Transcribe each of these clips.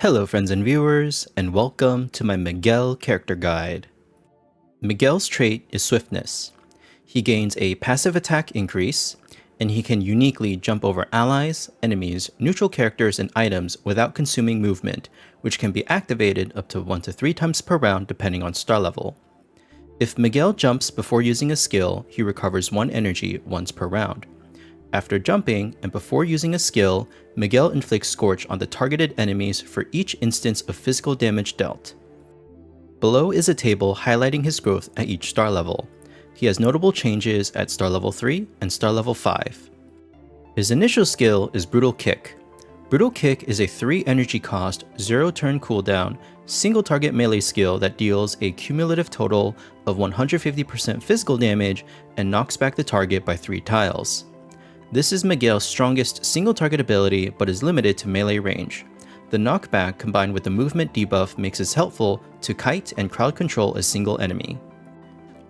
Hello friends and viewers, and welcome to my Miguel character guide. Miguel's trait is Swiftness. He gains a passive attack increase, and he can uniquely jump over allies, enemies, neutral characters, and items without consuming movement, which can be activated up to 1 to 3 times per round depending on star level. If Miguel jumps before using a skill, he recovers 1 energy once per round. After jumping, and before using a skill, Miguel inflicts Scorch on the targeted enemies for each instance of physical damage dealt. Below is a table highlighting his growth at each star level. He has notable changes at star level 3 and star level 5. His initial skill is Brutal Kick. Brutal Kick is a 3 energy cost, 0 turn cooldown, single target melee skill that deals a cumulative total of 150% physical damage and knocks back the target by 3 tiles. This is Miguel's strongest single target ability but is limited to melee range. The knockback combined with the movement debuff makes it helpful to kite and crowd control a single enemy.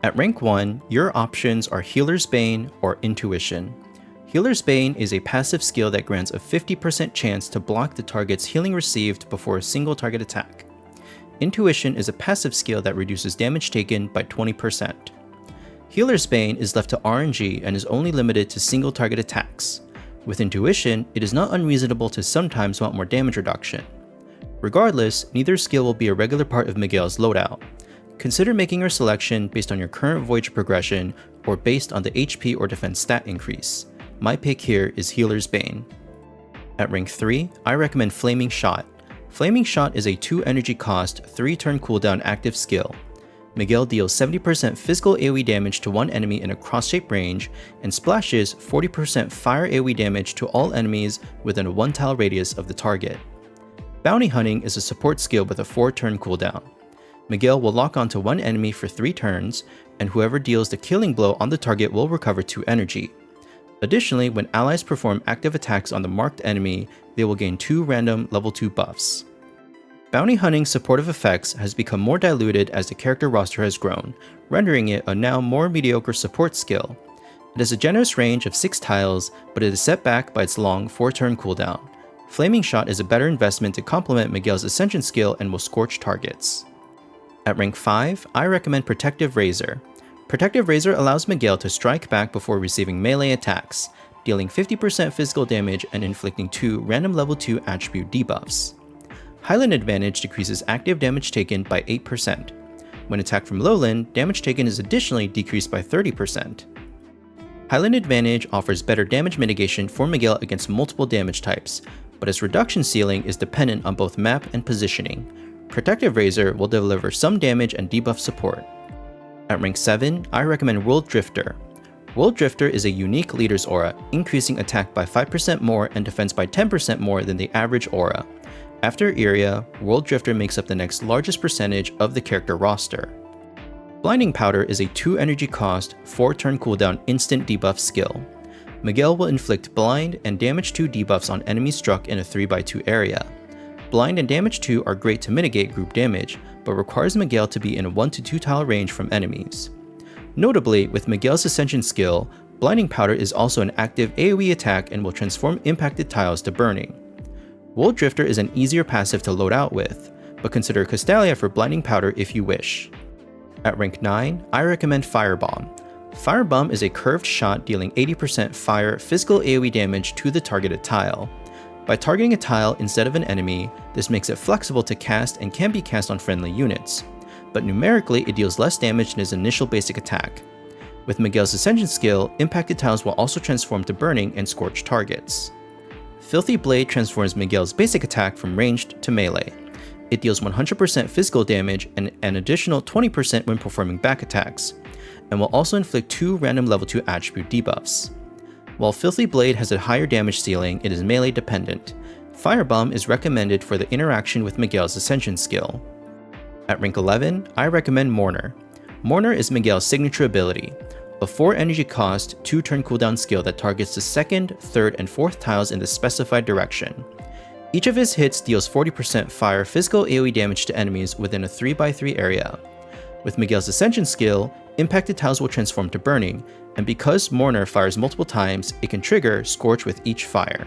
At rank 1, your options are Healer's Bane or Intuition. Healer's Bane is a passive skill that grants a 50% chance to block the target's healing received before a single target attack. Intuition is a passive skill that reduces damage taken by 20%. Healer's Bane is left to RNG and is only limited to single target attacks. With Intuition, it is not unreasonable to sometimes want more damage reduction. Regardless, neither skill will be a regular part of Miguel's loadout. Consider making your selection based on your current Voyage progression or based on the HP or defense stat increase. My pick here is Healer's Bane. At rank 3, I recommend Flaming Shot. Flaming Shot is a 2 energy cost, 3 turn cooldown active skill. Miguel deals 70% physical AoE damage to one enemy in a cross-shaped range, and splashes 40% fire AoE damage to all enemies within a 1 tile radius of the target. Bounty Hunting is a support skill with a 4-turn cooldown. Miguel will lock onto one enemy for 3 turns, and whoever deals the killing blow on the target will recover 2 energy. Additionally, when allies perform active attacks on the marked enemy, they will gain 2 random level 2 buffs. Bounty Hunting's supportive effects has become more diluted as the character roster has grown, rendering it a now more mediocre support skill. It has a generous range of 6 tiles, but it is set back by its long 4-turn cooldown. Flaming Shot is a better investment to complement Miguel's Ascension skill and will scorch targets. At rank 5, I recommend Protective Razor. Protective Razor allows Miguel to strike back before receiving melee attacks, dealing 50% physical damage and inflicting 2 random level 2 attribute debuffs. Highland Advantage decreases active damage taken by 8%. When attacked from lowland, damage taken is additionally decreased by 30%. Highland Advantage offers better damage mitigation for Miguel against multiple damage types, but its reduction ceiling is dependent on both map and positioning. Protective Razor will deliver some damage and debuff support. At rank 7, I recommend World Drifter. World Drifter is a unique leader's aura, increasing attack by 5% more and defense by 10% more than the average aura. After Iria, World Drifter makes up the next largest percentage of the character roster. Blinding Powder is a 2 energy cost, 4 turn cooldown instant debuff skill. Miguel will inflict Blind and Damage 2 debuffs on enemies struck in a 3x2 area. Blind and Damage 2 are great to mitigate group damage, but requires Miguel to be in a 1 to 2 tile range from enemies. Notably, with Miguel's Ascension skill, Blinding Powder is also an active AoE attack and will transform impacted tiles to burning. World Drifter is an easier passive to load out with, but consider Castalia for Blinding Powder if you wish. At rank 9, I recommend Firebomb. Firebomb is a curved shot dealing 80% fire physical AoE damage to the targeted tile. By targeting a tile instead of an enemy, this makes it flexible to cast and can be cast on friendly units, but numerically it deals less damage than his initial basic attack. With Miguel's Ascension skill, impacted tiles will also transform to burning and scorch targets. Filthy Blade transforms Miguel's basic attack from ranged to melee. It deals 100% physical damage and an additional 20% when performing back attacks, and will also inflict 2 random level 2 attribute debuffs. While Filthy Blade has a higher damage ceiling, it is melee dependent. Firebomb is recommended for the interaction with Miguel's Ascension skill. At rank 11, I recommend Mourner. Mourner is Miguel's signature ability, a 4 energy cost, 2 turn cooldown skill that targets the 2nd, 3rd, and 4th tiles in the specified direction. Each of his hits deals 40% fire physical AoE damage to enemies within a 3x3 area. With Miguel's Ascension skill, impacted tiles will transform to burning, and because Mourner fires multiple times, it can trigger Scorch with each fire.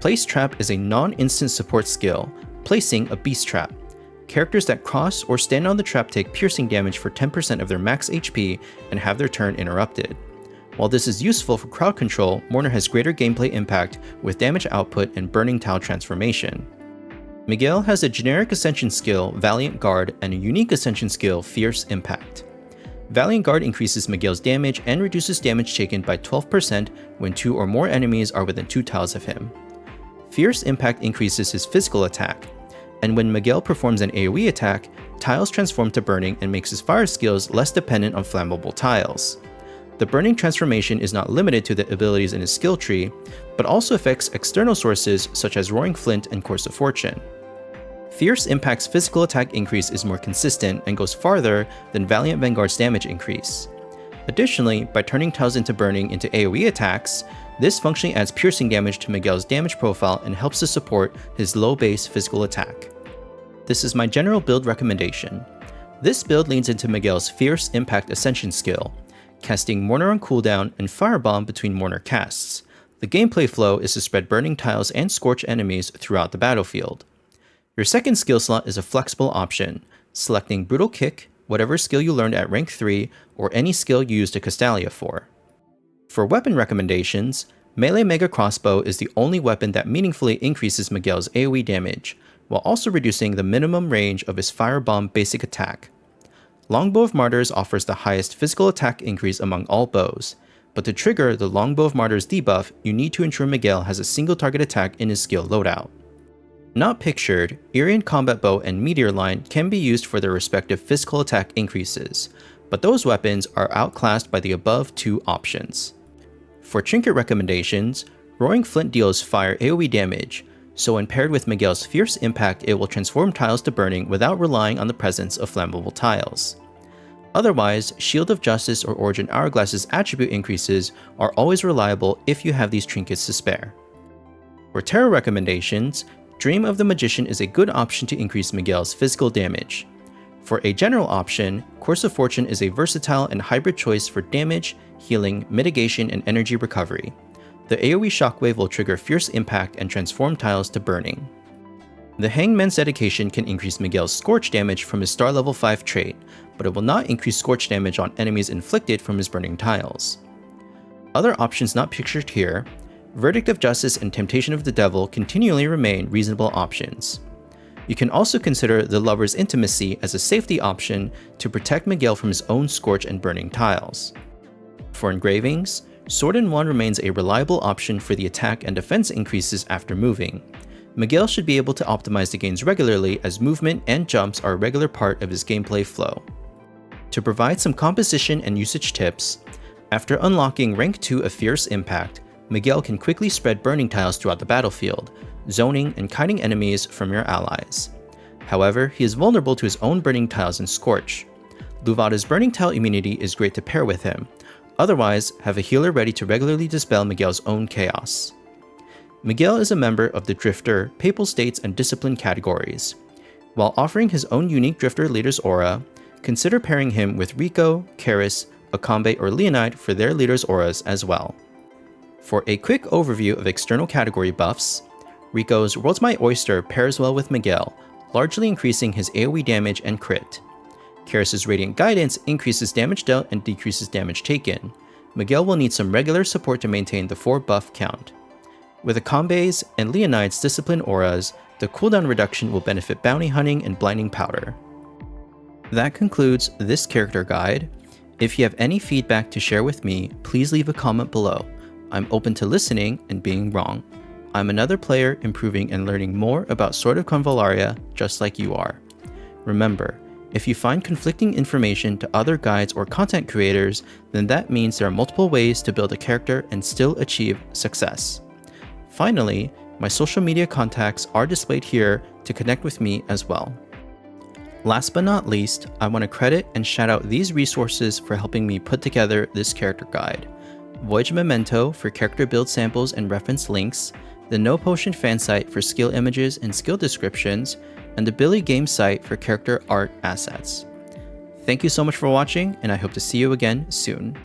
Place Trap is a non-instant support skill. replacing a beast trap. Characters that cross or stand on the trap take piercing damage for 10% of their max HP and have their turn interrupted. While this is useful for crowd control, Mourner has greater gameplay impact with damage output and burning tile transformation. Miguel has a generic Ascension skill, Valiant Guard, and a unique Ascension skill, Fierce Impact. Valiant Guard increases Miguel's damage and reduces damage taken by 12% when 2 or more enemies are within 2 tiles of him. Fierce Impact increases his physical attack, and when Miguel performs an AoE attack, tiles transform to burning and makes his fire skills less dependent on flammable tiles. The burning transformation is not limited to the abilities in his skill tree, but also affects external sources such as Roaring Flint and Course of Fortune. Fierce Impact's physical attack increase is more consistent and goes farther than Valiant Vanguard's damage increase. Additionally, by turning tiles into burning into AoE attacks, this functionally adds piercing damage to Miguel's damage profile and helps to support his low base physical attack. This is my general build recommendation. This build leans into Miguel's Fierce Impact Ascension skill, casting Mourner on cooldown and Firebomb between Mourner casts. The gameplay flow is to spread burning tiles and scorch enemies throughout the battlefield. Your second skill slot is a flexible option, selecting Brutal Kick, whatever skill you learned at rank 3, or any skill you used a Castalia for. For weapon recommendations, Melee Mega Crossbow is the only weapon that meaningfully increases Miguel's AoE damage, while also reducing the minimum range of his Firebomb basic attack. Longbow of Martyrs offers the highest physical attack increase among all bows, but to trigger the Longbow of Martyrs debuff, you need to ensure Miguel has a single target attack in his skill loadout. Not pictured, Irian Combat Bow and Meteor Line can be used for their respective physical attack increases, but those weapons are outclassed by the above 2 options. For trinket recommendations, Roaring Flint deals fire AoE damage, so when paired with Miguel's Fierce Impact, it will transform tiles to burning without relying on the presence of flammable tiles. Otherwise, Shield of Justice or Origin Hourglass's attribute increases are always reliable if you have these trinkets to spare. For tarot recommendations, Dream of the Magician is a good option to increase Miguel's physical damage. For a general option, Course of Fortune is a versatile and hybrid choice for damage, healing, mitigation, and energy recovery. The AoE Shockwave will trigger Fierce Impact and transform tiles to burning. The Hangman's Dedication can increase Miguel's Scorch damage from his star level 5 trait, but it will not increase Scorch damage on enemies inflicted from his burning tiles. Other options not pictured here, Verdict of Justice and Temptation of the Devil continually remain reasonable options. You can also consider the Lover's Intimacy as a safety option to protect Miguel from his own Scorch and burning tiles. For Engravings, Sword in Wand remains a reliable option for the attack and defense increases after moving. Miguel should be able to optimize the gains regularly as movement and jumps are a regular part of his gameplay flow. To provide some composition and usage tips, after unlocking rank 2 of Fierce Impact, Miguel can quickly spread burning tiles throughout the battlefield, zoning and kiting enemies from your allies. However, he is vulnerable to his own burning tiles and Scorch. Luvada's burning tile immunity is great to pair with him. Otherwise, have a healer ready to regularly dispel Miguel's own chaos. Miguel is a member of the Drifter, Papal States, and Discipline categories. While offering his own unique Drifter leader's aura, consider pairing him with Rico, Karis, Akambe, or Leonide for their leader's auras as well. For a quick overview of external category buffs, Rico's World's My Oyster pairs well with Miguel, largely increasing his AoE damage and crit. Karis' Radiant Guidance increases damage dealt and decreases damage taken. Miguel will need some regular support to maintain the 4 buff count. With Akambe's and Leonide's Discipline auras, the cooldown reduction will benefit Bounty Hunting and Blinding Powder. That concludes this character guide. If you have any feedback to share with me, please leave a comment below. I'm open to listening and being wrong. I'm another player improving and learning more about Sword of Convallaria just like you are. Remember, if you find conflicting information to other guides or content creators, then that means there are multiple ways to build a character and still achieve success. Finally, my social media contacts are displayed here to connect with me as well. Last but not least, I want to credit and shout out these resources for helping me put together this character guide. Voyage Memento for character build samples and reference links, the No Potion fan site for skill images and skill descriptions, and the Billy Games site for character art assets. Thank you so much for watching, and I hope to see you again soon.